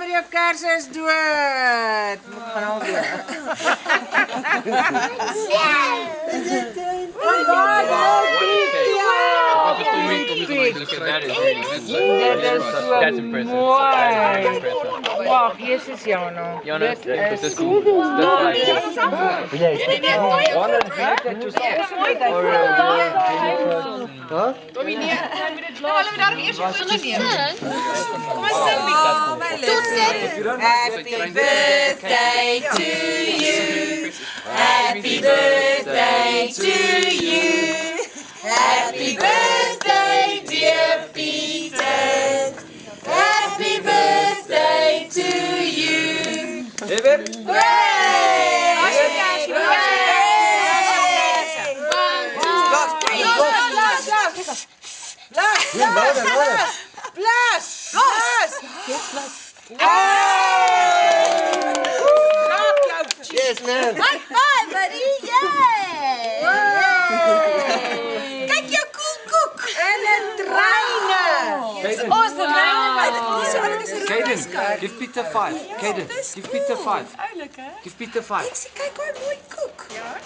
Marie of Kers is dood. Moet gaan alweer. Dat is mooi. Wacht, hier is Jana. Jonas, dit is goed. Tommy, nee. Laten we daarom eerst zingen nemen. Kom maar zing. Happy birthday to you. Happy birthday to you. Happy birthday, dear Peter. Happy birthday to you. Hooray! Yes, man. High five, buddy. Yay! Kijk jouw koek. En een treinen. Kaden, give Peter 5. Kaden, give Peter 5. Give Peter 5. Kijk hoor, mooi koek. Ja.